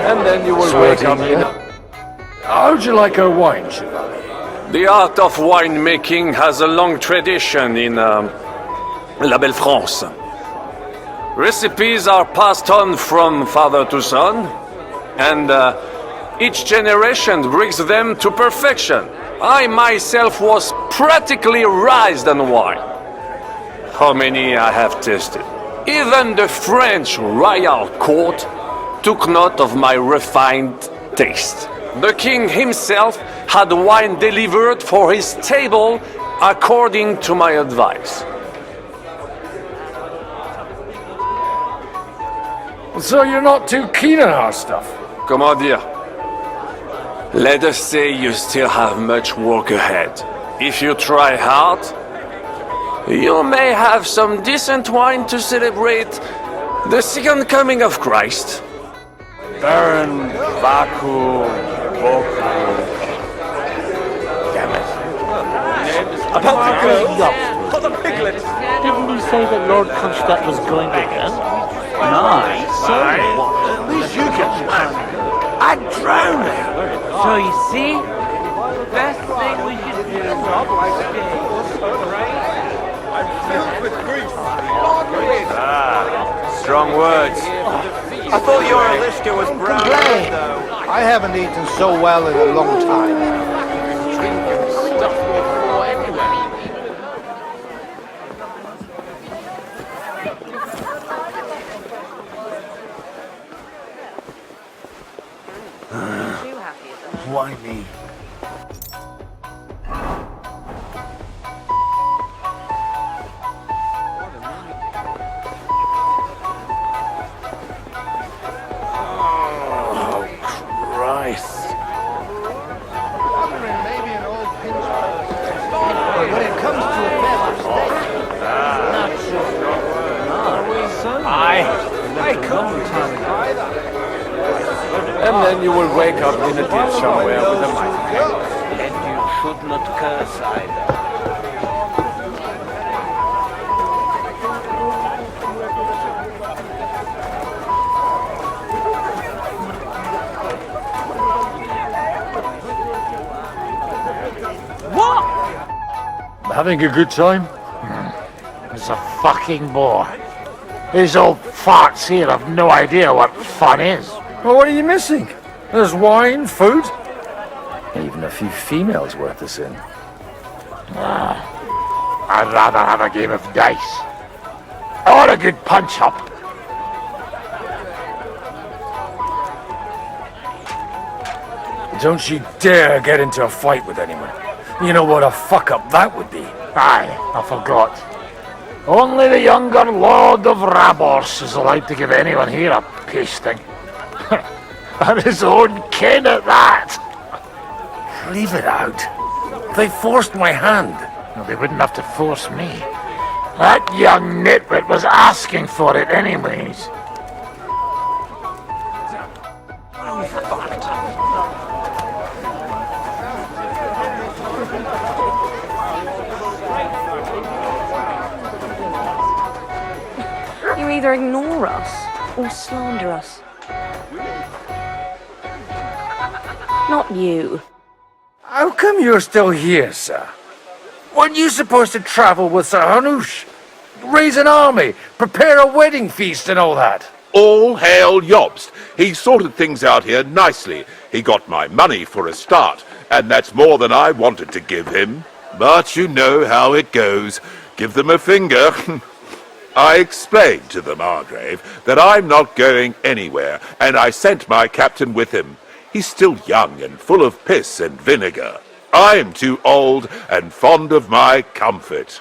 And then you will wake up in... How'd you like our wine, Chevalier? The art of winemaking has a long tradition in La Belle France. Recipes are passed on from father to son, and each generation brings them to perfection. I myself was practically raised on wine. How many I have tasted? Even the French royal court took note of my refined taste. The king himself had wine delivered for his table according to my advice. So you're not too keen on our stuff? Comment dire? Let us say you still have much work ahead. If you try hard, you may have some decent wine to celebrate the second coming of Christ. Baron Baku Boku. Damn it. About the girl? For the piglet! Didn't you say that Lord Kronstadt was going again? Nice. So what? At least you can swim. I'd drown him. So you see, best thing we should do. I'm filled with grief. Strong words. I thought your Alishka was brown, though. I haven't eaten so well in a long time. Why me? And then you will wake up in a ditch somewhere with a mic. And you should not curse either. What? Having a good time? It's a fucking bore. These old farts here have no idea what fun is. Well, what are you missing? There's wine, food, even a few females worth the sin. I'd rather have a game of dice. Or a good punch-up. Don't you dare get into a fight with anyone. You know what a fuck-up that would be. Aye, I forgot. Only the younger Lord of Rabors is allowed to give anyone here a pasting. And his own kin at that. Leave it out. They forced my hand. No, they wouldn't have to force me. That young nitwit was asking for it anyways. You either ignore us or slander us. Not you. How come you're still here, sir? Weren't you supposed to travel with Sir Hanush? Raise an army, prepare a wedding feast and all that? All hail Jobst. He sorted things out here nicely. He got my money for a start, and that's more than I wanted to give him. But you know how it goes. Give them a finger. I explained to the Margrave that I'm not going anywhere, and I sent my captain with him. He's still young and full of piss and vinegar. I'm too old and fond of my comfort.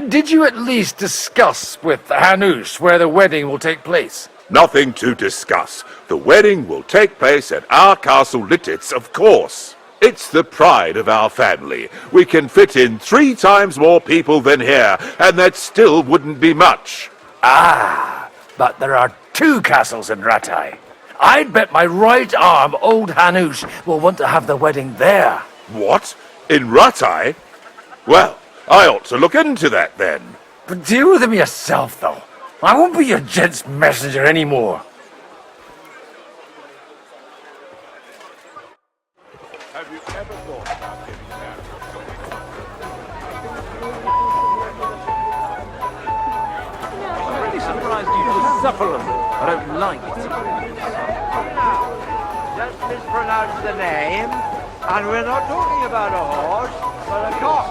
Did you at least discuss with Hanush where the wedding will take place? Nothing to discuss. The wedding will take place at our castle Littitz, of course. It's the pride of our family. We can fit in 3 times more people than here, and that still wouldn't be much. Ah, but there are 2 castles in Rattay. I'd bet my right arm old Hanush will want to have the wedding there. What? In Rattay? Well, I ought to look into that then. But deal with him yourself, though. I won't be your gent's messenger anymore. Have you ever thought about getting married? I'm really surprised you do supplement. I don't like it. Just mispronounce the name, and we're not talking about a horse, but a cock.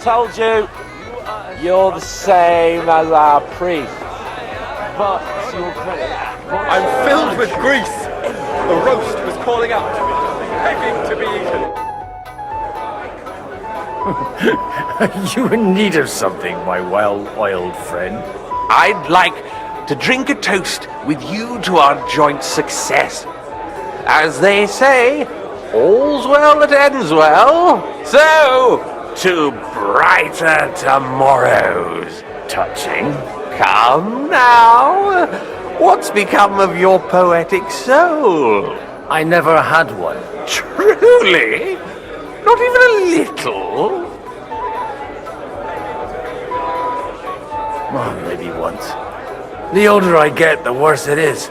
Told you. You're the same as our priest. But to your credit, I'm filled with grease. The roast was calling out, begging to be eaten. Are you in need of something, my well-oiled friend? I'd like to drink a toast with you to our joint success. As they say, all's well that ends well. So, to brighter tomorrows. Touching. Come now. What's become of your poetic soul? I never had one. Truly? Not even a little? Oh, maybe once. The older I get, the worse it is.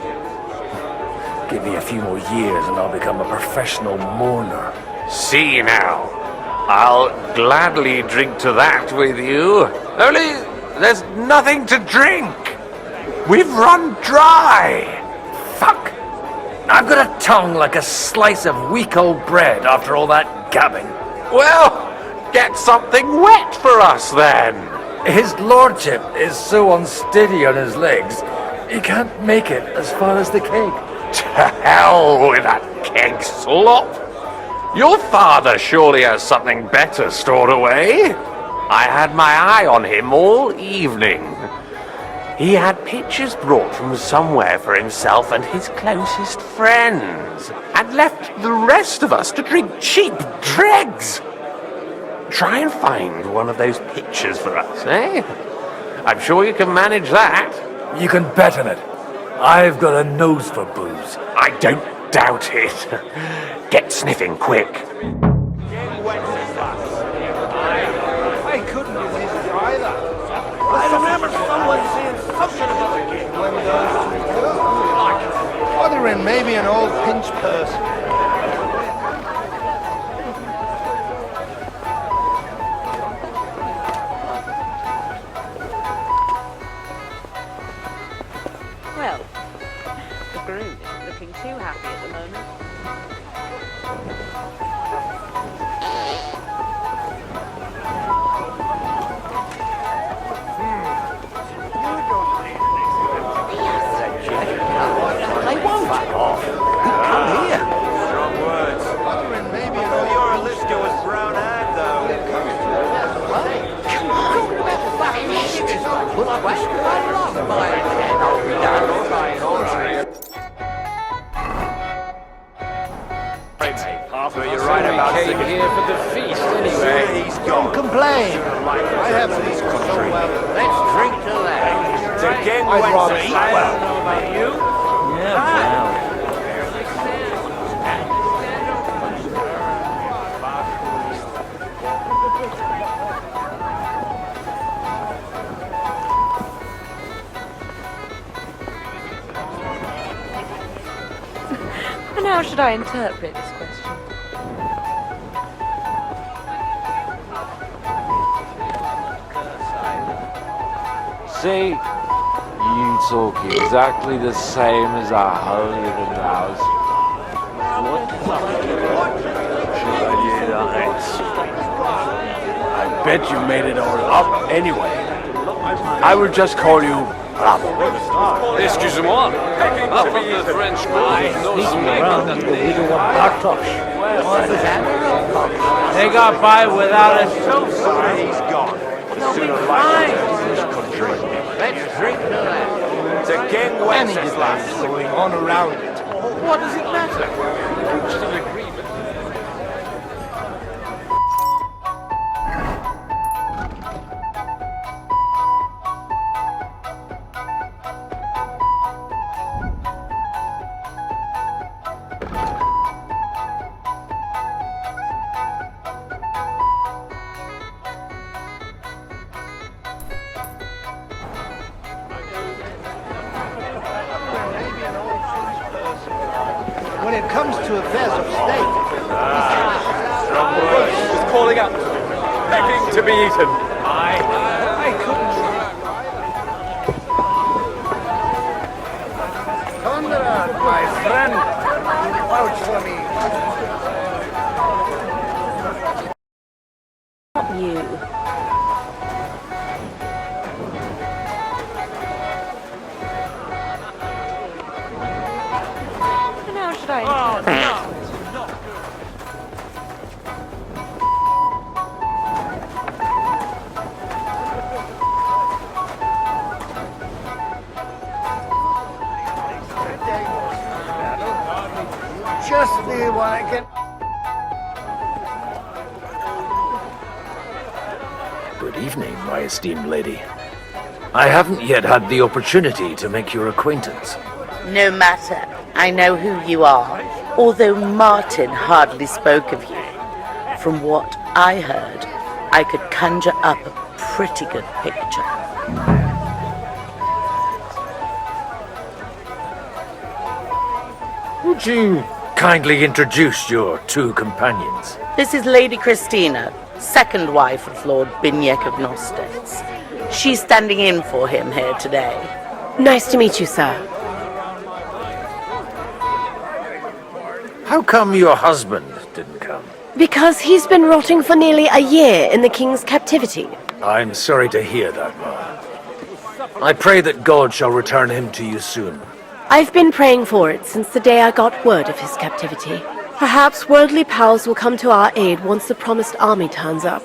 Give me a few more years and I'll become a professional mourner. See now, I'll gladly drink to that with you. Only there's nothing to drink. We've run dry. Fuck. I've got a tongue like a slice of weak old bread after all that gabbing. Well, get something wet for us then. His lordship is so unsteady on his legs, he can't make it as far as the keg. To hell with that keg slop. Your father surely has something better stored away. I had my eye on him all evening. He had pictures brought from somewhere for himself and his closest friends, and left the rest of us to drink cheap dregs. Try and find one of those pictures for us, eh? I'm sure you can manage that. You can bet on it. I've got a nose for booze. I don't doubt it. Get sniffing quick. I couldn't resist either. I remember someone saying something about getting one of those. Other than maybe an old pinch purse. Well, the groom isn't looking too happy at the moment. They won't. Come here. Strong words. Maybe You're a lister with brown eyes, though. Pull up right along, boy. You're right about came here for the feast anyway. He's Don't gone. complain. I have these so well. Let's drink to that. Again, I'd rather eat Wenceslas. well. About you? And how should I interpret this question? See, you talk exactly the same as our holy little house. I bet you made it all up anyway. I will just call you Bravo. Excusez-moi. Up from the French court, no Around the little one, Bartosz. They got by without a soap. He's gone. Sooner or later. Let's drink to that. It's again Wenceslas. Going on around it. What does it matter? Reached an agreement. When it comes to affairs of state, The roast was calling out, begging to be eaten. I couldn't. Conrad, my friend, vouch for me. Not you. me when I can... Good evening, my esteemed lady. I haven't yet had the opportunity to make your acquaintance. No matter. I know who you are, although Martin hardly spoke of you. From what I heard, I could conjure up a pretty good picture. Would you kindly introduce your two companions? This is Lady Christina, second wife of Lord Binyek of Nostitz. She's standing in for him here today. Nice to meet you, sir. How come your husband didn't come? Because he's been rotting for nearly a year in the king's captivity. I'm sorry to hear that, Ma. I pray that God shall return him to you soon. I've been praying for it since the day I got word of his captivity. Perhaps worldly powers will come to our aid once the promised army turns up.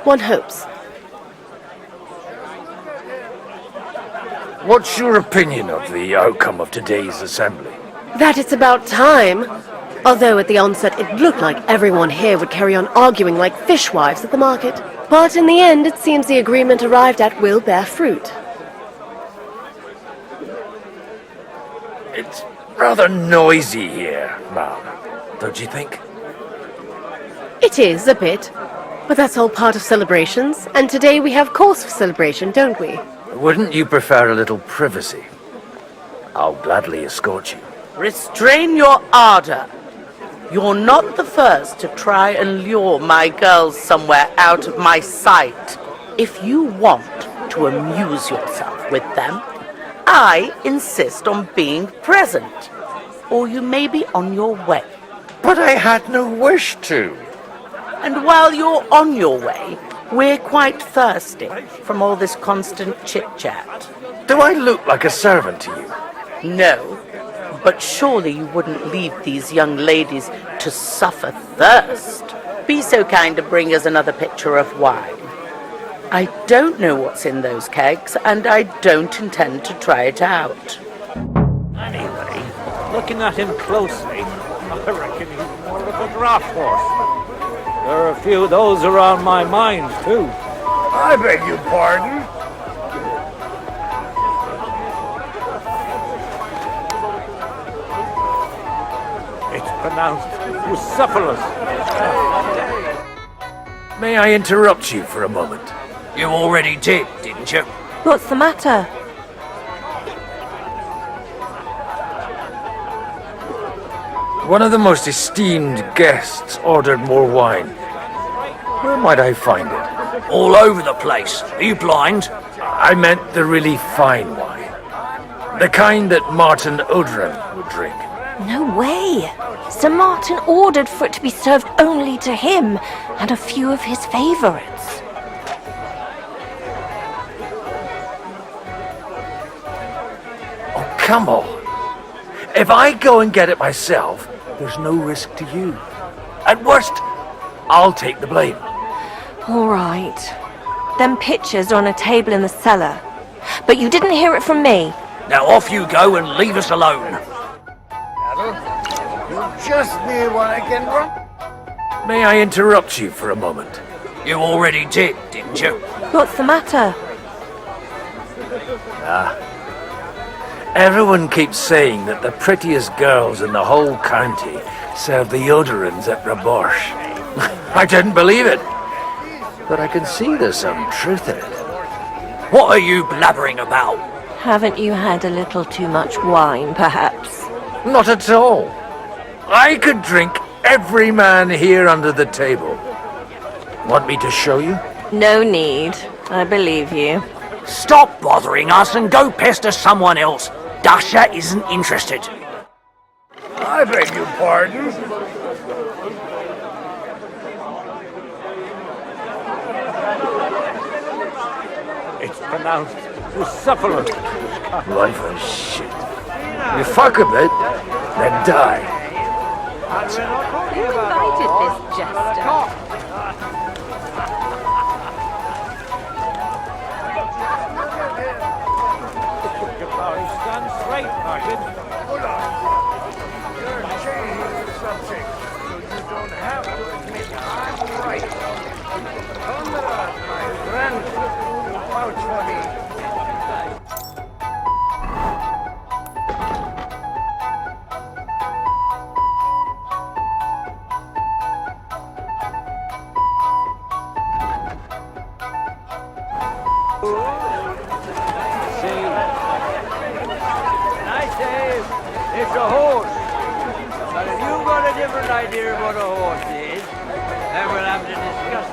One hopes. What's your opinion of the outcome of today's assembly? That it's about time. Although at the onset it looked like everyone here would carry on arguing like fishwives at the market. But in the end, it seems the agreement arrived at will bear fruit. It's rather noisy here, ma'am, don't you think? It is, a bit. But that's all part of celebrations, and today we have cause for celebration, don't we? Wouldn't you prefer a little privacy? I'll gladly escort you. Restrain your ardor. You're not the first to try and lure my girls somewhere out of my sight. If you want to amuse yourself with them, I insist on being present, or you may be on your way. But I had no wish to. And while you're on your way, we're quite thirsty from all this constant chit-chat. Do I look like a servant to you? No, but surely you wouldn't leave these young ladies to suffer thirst. Be so kind to bring us another pitcher of wine. I don't know what's in those kegs, and I don't intend to try it out. Anyway, looking at him closely, I reckon he's more of a draft horse. There are a few of those around my mines, too. I beg your pardon? It's pronounced Bucephalus. May I interrupt you for a moment? You already did, didn't you? What's the matter? One of the most esteemed guests ordered more wine. Where might I find it? All over the place. Are you blind? I meant the really fine wine. The kind that Martin Udren would drink. No way! Sir Martin ordered for it to be served only to him and a few of his favorites. Oh, come on. If I go and get it myself, there's no risk to you. At worst, I'll take the blame. All right. Them pictures are on a table in the cellar. But you didn't hear it from me. Now off you go and leave us alone. You'll just be when I can run. May I interrupt you for a moment? You already did, didn't you? What's the matter? Everyone keeps saying that the prettiest girls in the whole county serve the Oderans at Raborsh. I didn't believe it. But I can see there's some truth in it. What are you blabbering about? Haven't you had a little too much wine, perhaps? Not at all. I could drink every man here under the table. Want me to show you? No need. I believe you. Stop bothering us and go pester someone else. Dasha isn't interested. I beg your pardon? It's pronounced Bucephalus. Life is shit. You fuck a bit, then die. Who invited this jester? Stand straight, Martin. Hold on. You're changing some Nice, Dave. It's a horse. But if you've got a different idea of what a horse is, then we'll have to discuss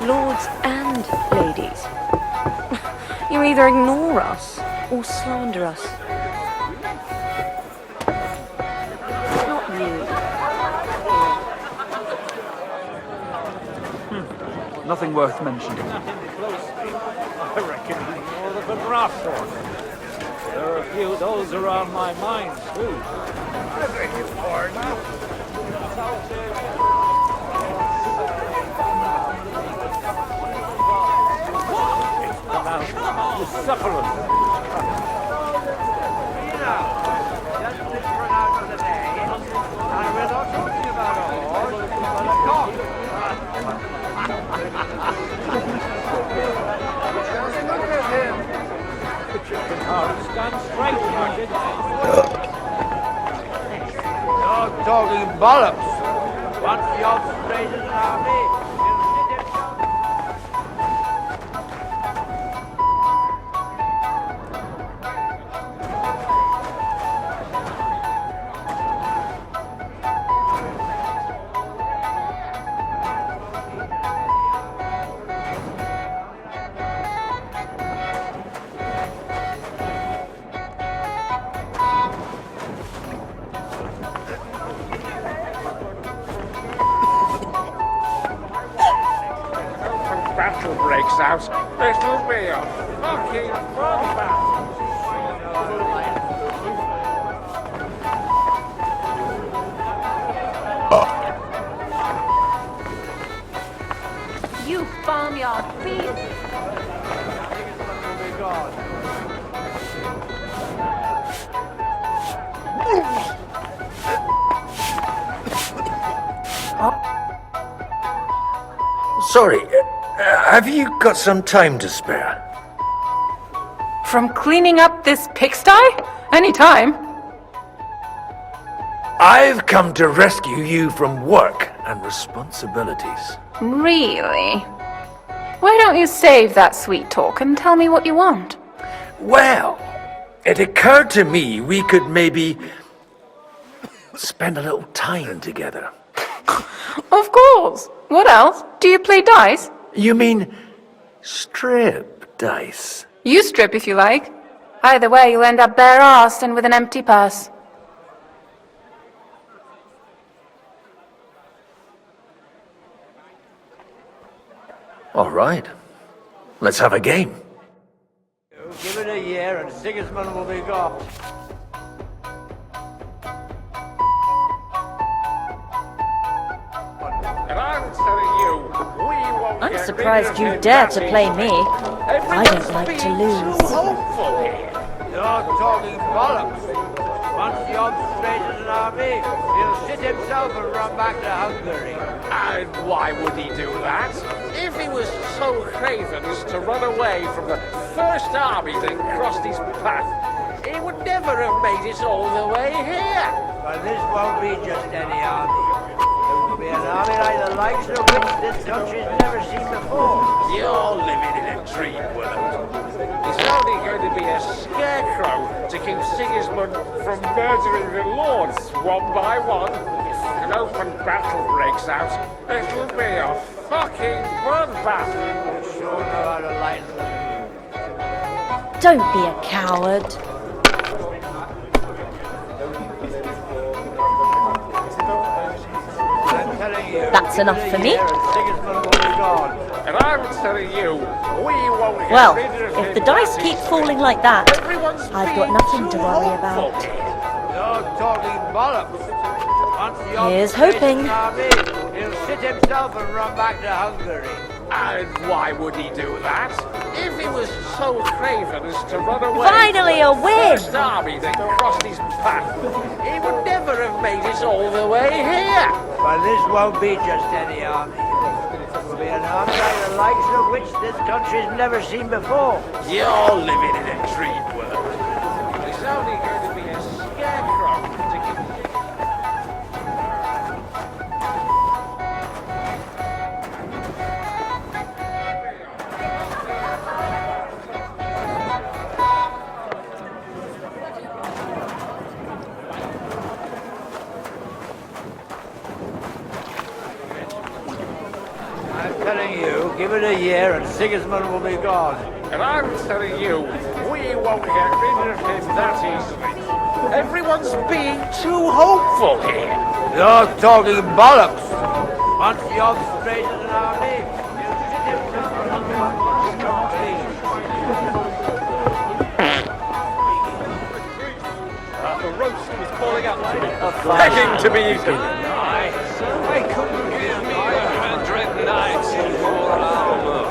Lords and ladies. You either ignore us or slander us. Not you. Nothing worth mentioning. I reckon he's more of a graft horse. There are a few of those around my mines, too. I beg your pardon. It's pronounced Luciferus. Just mispronounce the name, and we're not talking about a horse, but a cock. Just look at him. The chicken heart stands straight, Martin. You're talking bollocks. Once you're straight as an army, you'll sit himself. Battle breaks out. It'll be a fucking bloodbath. You farmyard beast! Sorry, have you got some time to spare? From cleaning up this pigsty? Any time. I've come to rescue you from work and responsibilities. Really? Why don't you save that sweet talk and tell me what you want? Well, it occurred to me we could maybe spend a little time together. Of course. What else? Do you play dice? You mean strip dice? You strip if you like. Either way, you'll end up bare-arsed and with an empty purse. All right. Let's have a game. Give it a year and Sigismund will be gone. And I'm telling you, we won't I'm get surprised rid you of him dare that to play easily. me. I don't like to lose. Hopeful here. You're talking bollocks. Once you're straight as an army, he'll sit himself and run back to Hungary. And why would he do that? If he was so craven as to run away from the first army that crossed his path, he would never have made it all the way here. But this won't be just any army. It will be an army like the likes of which this country's never seen before. You're living in a dream world. It's only going to be a scarecrow to keep Sigismund from murdering the lords one by one. If an open battle breaks out, it'll be a fucking bloodbath. You sure know how to lighten them. Don't be a coward. That's enough for me. And I'm telling you, we won't get Well, rid of if him. the dice keep falling like that, I've got nothing to worry about. You're talking bollocks. Once the Here's occupation hoping. army, he'll sit himself and run back to Hungary. And why would he do that? If he was so craven as to run away Finally a from the win! first army that crossed his path, he would never have made it all the way here. But this won't be just any army. It will be an army like the likes of which this country's never seen before. You're living in a dream world. There's only going to be a scarecrow to keep... I'm telling you, give it a year and Sigismund will be gone. And I'm telling you, we won't get rid of him that easily. Everyone's being too hopeful here. You're talking bollocks. Once the occupation an army, he'll sit himself and run back to Hungary. The roast was calling out to me, begging to be eaten. I couldn't give me 100 knights in 4 hours.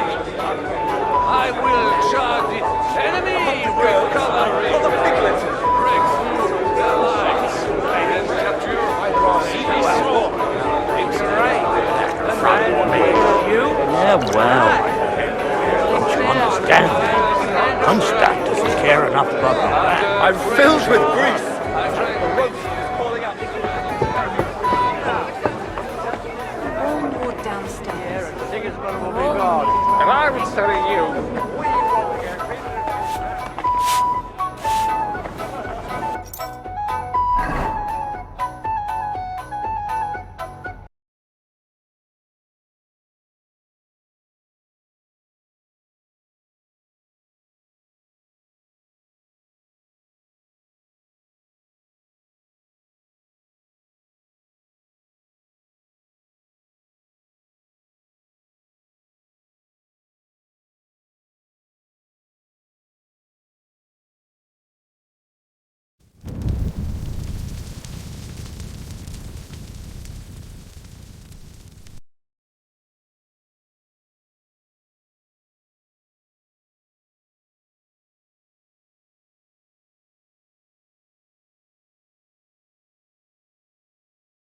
I will charge it. Enemy recovery. For the piglet. Break through the lines. And capture city sword. Interact. Yeah, well. Don't you understand? Kunstadt doesn't care enough about the land. I'm filled with grief. Onward downstairs. Sigismund will be gone. And I was telling you,